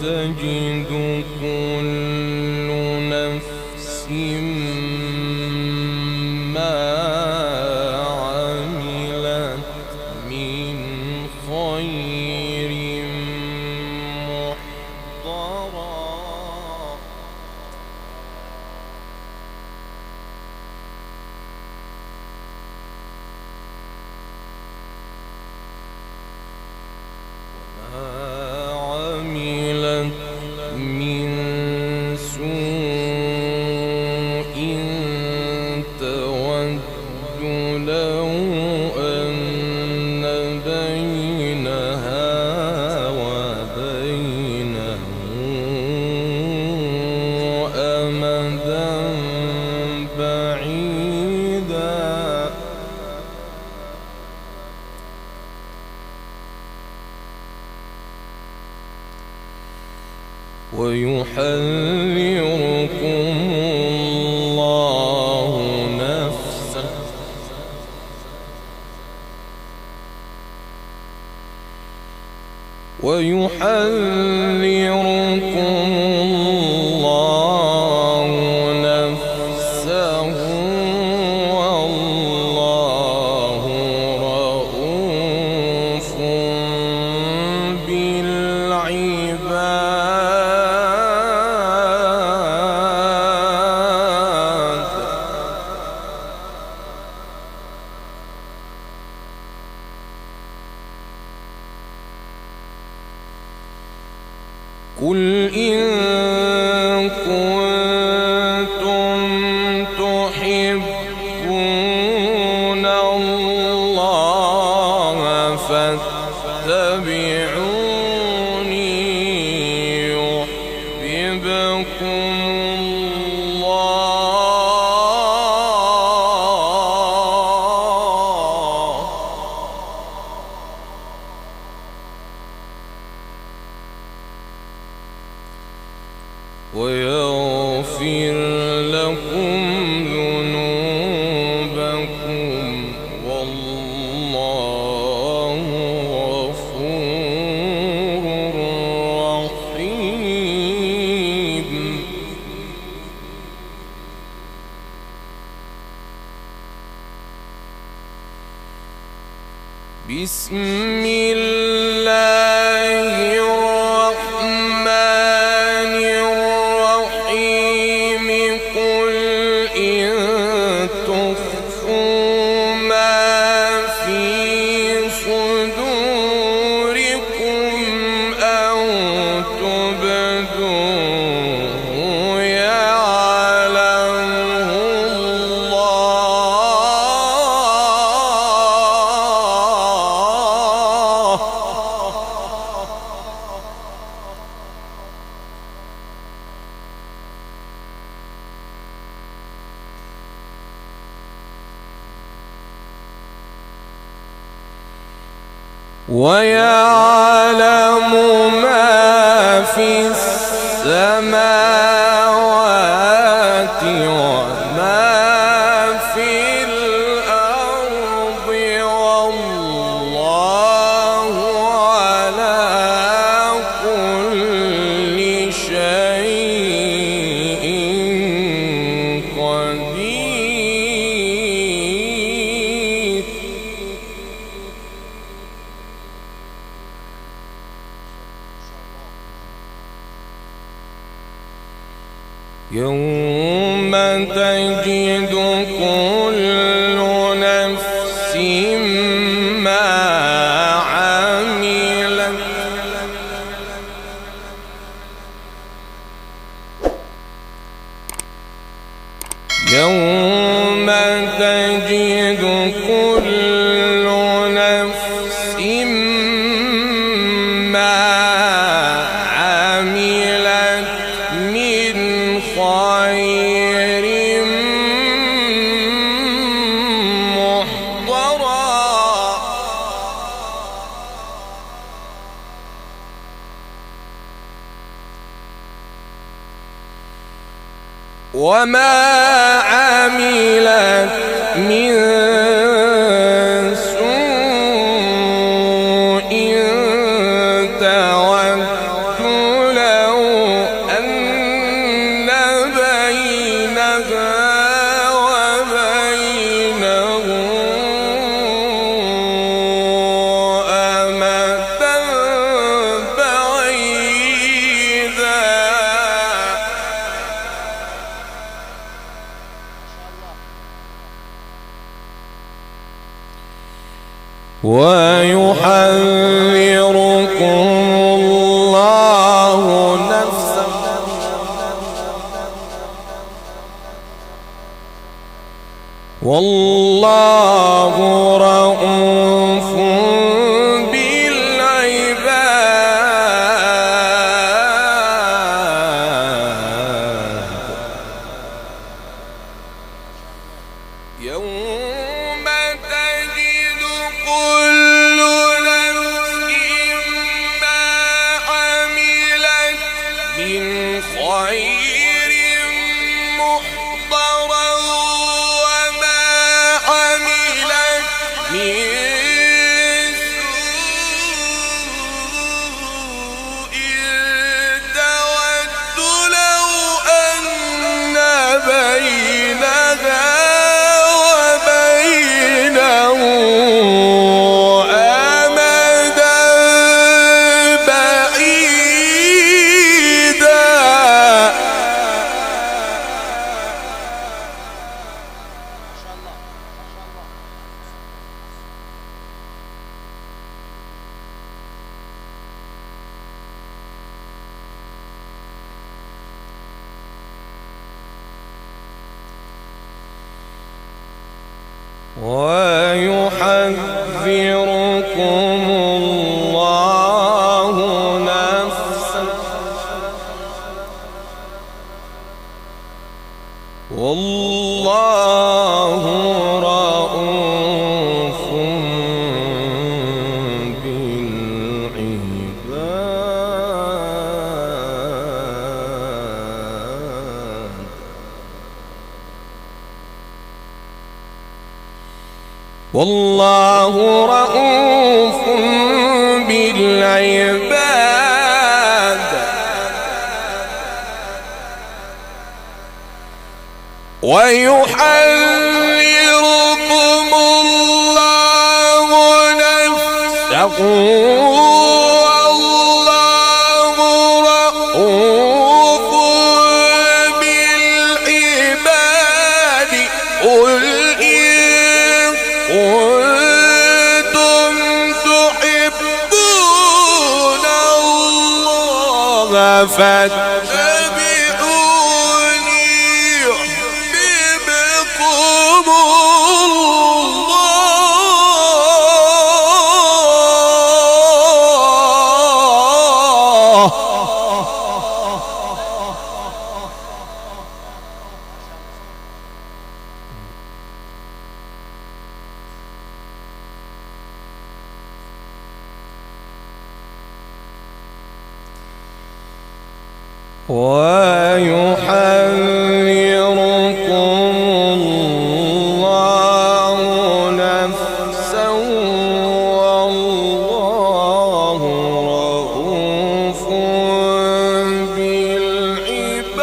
تجد كل نفس ما عملت من خير محضرا ويحذركم الله نفسه والله رؤوف بالعباد. قل إن كنتم تحبون الله فاتبعوني يحببكم ويغفر لكم ذنوبكم والله غفور رحيم. بسم الله الرحمن الرحيم. قل إن تخفوا ما في صدوركم أو تبدوه يعلمه الله ويعلم ما في السماوات وما يوم تجد كل نفس ما عملت يوم تجد كل نفس ما عملت من خير محضرا وما عملت من سوء تود لو أن بينها وبينه أمدا بعيدا ويحذركم الله نفسه والله رؤوف بالعباد يوم تجد كل نفس ما عملت من خير محضرا وما عملت من سوء تود لو أن بينها أمدا بعيدا ويحذركم الله نفسه والله رؤوف بالعباد والله رؤوف بالعباد ويحذركم الله نفسه والله رؤوف بالعباد قل إن كنتم تحبون الله فاتبعوني يحببكم الله ويحذركم الله نفسه والله رؤوف بالعباد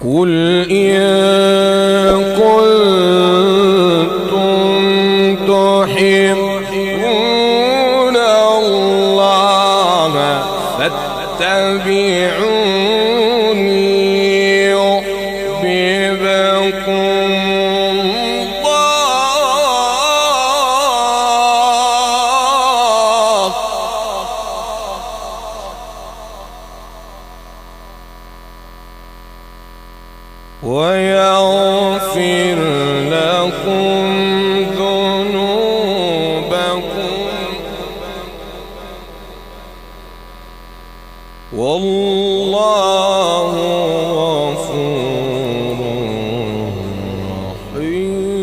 قل إن كنتم تحبون الله فاتبعوني يحببكم الله ويغفر لكم ذنوبكم والله غفور رحيم.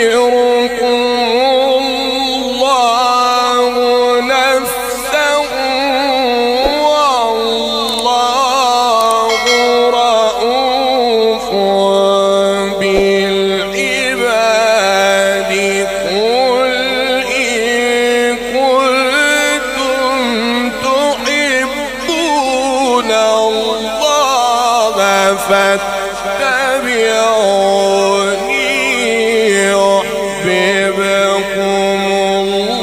ويحذركم الله نفسه والله رءوف بالعباد. قل إن كنتم تحبون الله فاتبعوني يحببكم الله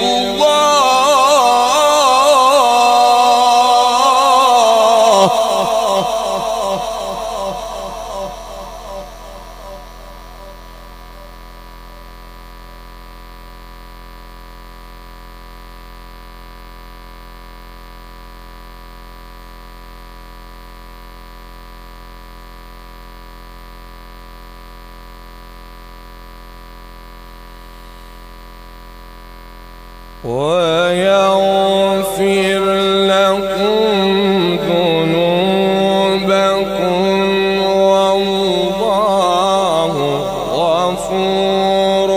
ويغفر لكم ذنوبكم والله غفور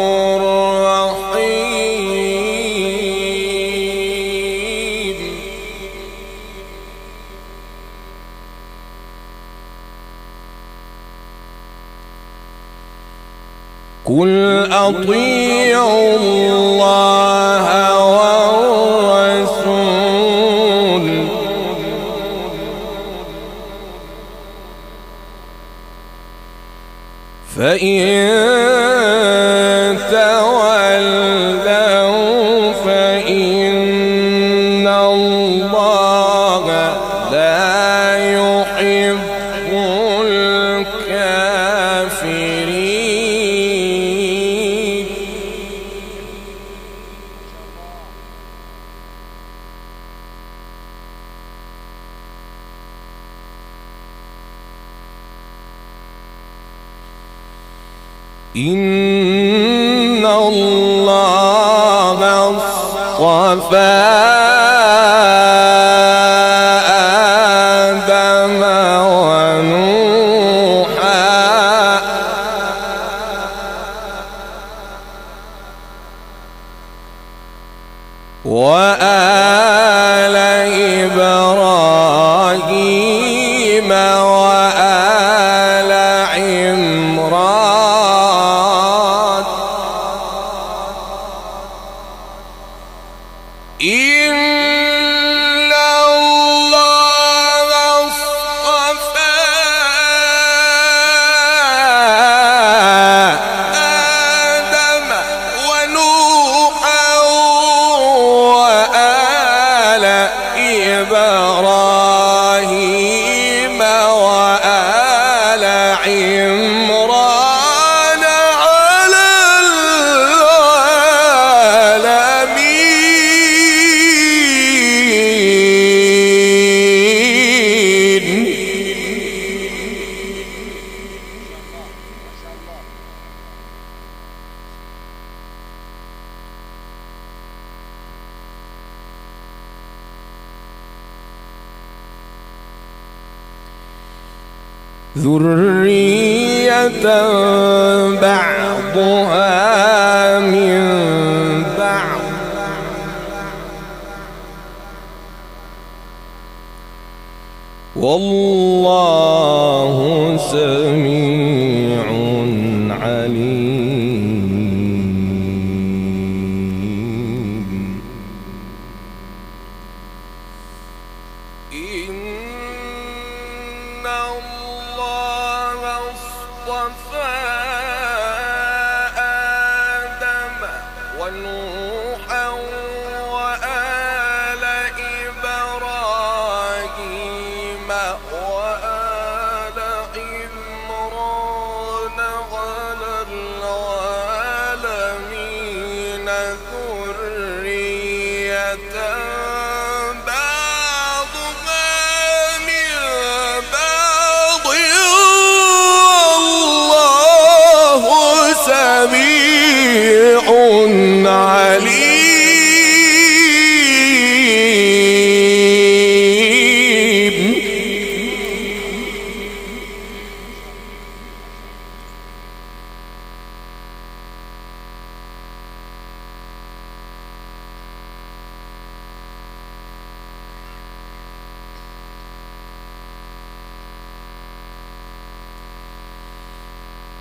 رحيم. قل أطيعوا الله والرسول فإن تولوا فإن الله لا يحب الكافرين. إن الله اصطفى آدم ونوحا وآل إبراهيم وآل عمران. إن الله اصطفى آدم ونوحا وآل إبراهيم وآل عمران على العالمين. ذرية بعضها من بعض والله سميع عليم. واصطفى آدم ونوحا وآل إبراهيم وآل عمران على العالمين ذرية سميع عليم.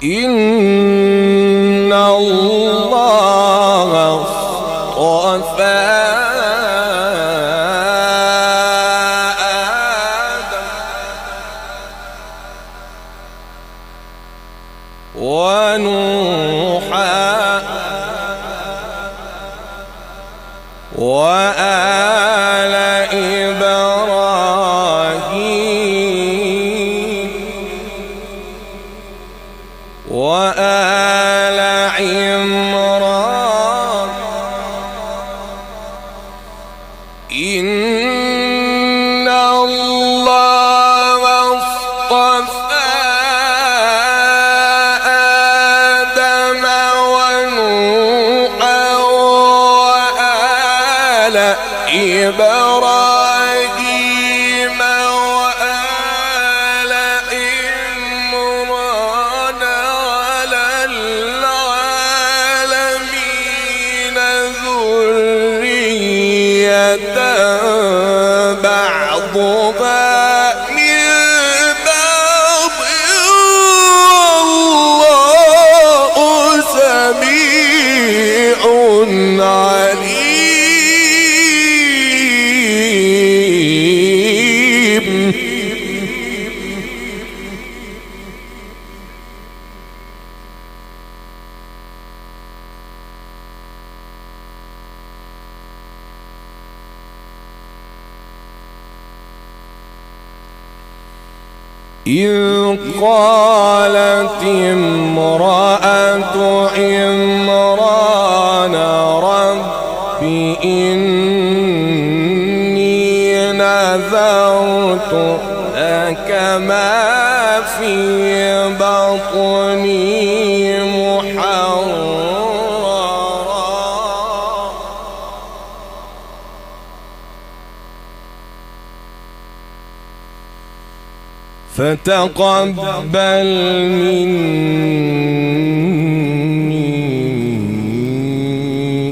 إن الله اصطفى آدم ونوحا وآل إبراهيم وآل عمران إن الله اصطفى آدم ونوحا وآل إبراهيم وآل عمران على العالمين ذرية بعضها من بعض والله سميع عليم. إذ قالت امرأة عمران رب إني نذرت لك ما في بطني محررا فتقبل مني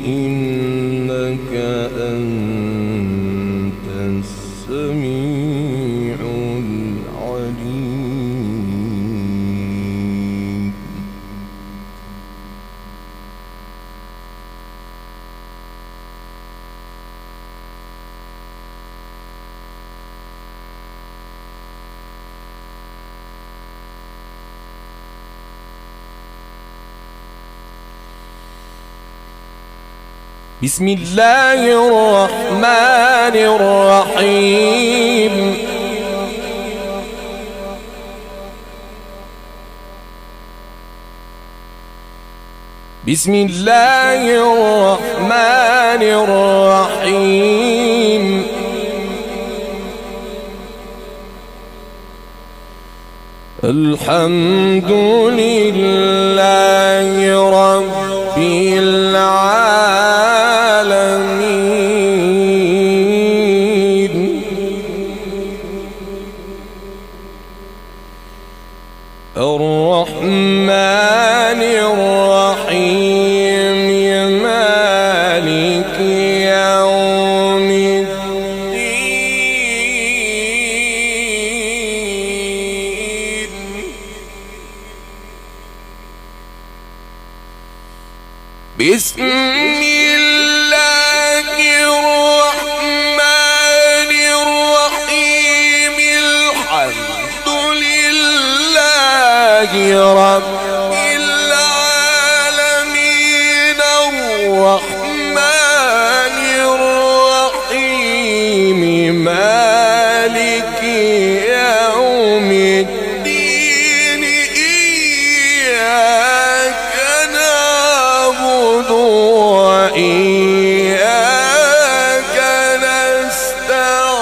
إنك أنت السميع العليم. بسم الله الرحمن الرحيم. بسم الله الرحمن الرحيم. الحمد لله رب العالمين الرحمن الرحيم مالك يوم الدين. بسم الله الرحمن الرحيم. الحمد لله رب العالمين الرحمن الرحيم مالك يوم الدين إياك نعبد وإياك نستعين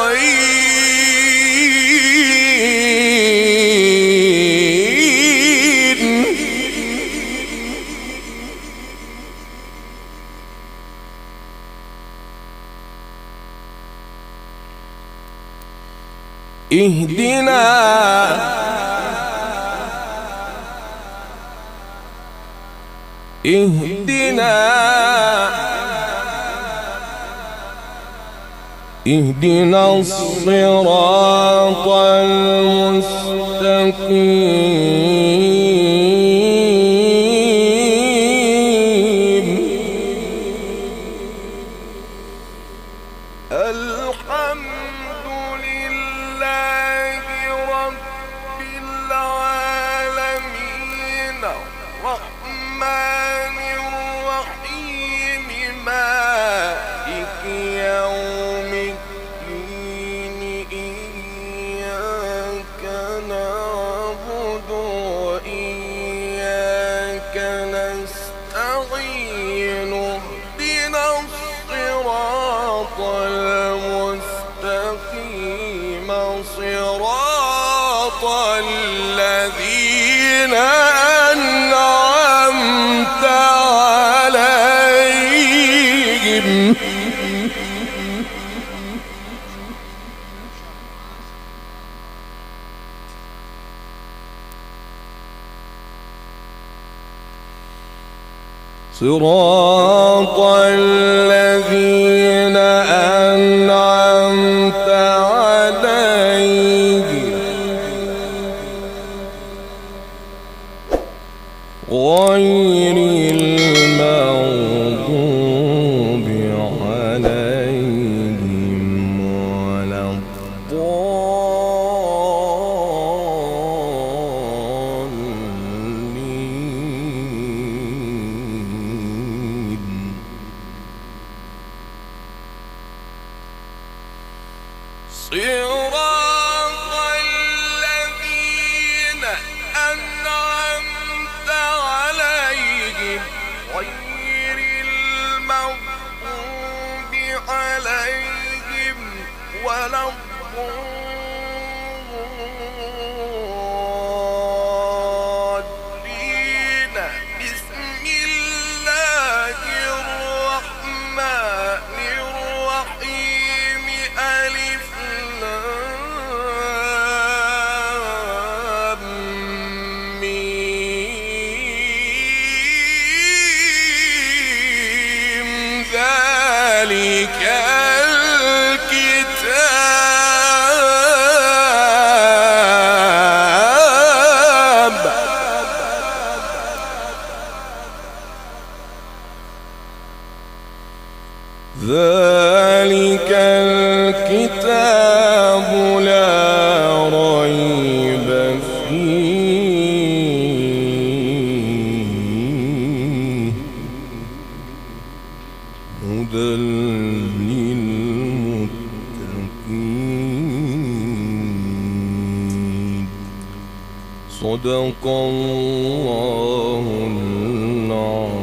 اهدنا الصراط المستقيم الحمد لله رب العالمين الرحمن الرحيم مالك يوم الدين إياك نعبد وإياك نستعين اهدنا الصراط المستقيم صراط الذين أنعمت عليهم صراط الذين أنعمت عليهم غير المغضوب عليهم ولا الضالين صراط الذين أنعمت عليهم غير المغضوب عليهم ولا الضالين بسم الله الرحمن الرحيم ألف لام ميم ذلك الكتاب ذلك الكتاب لا ريب فيه هدى للمتقين صدق الله العظيم.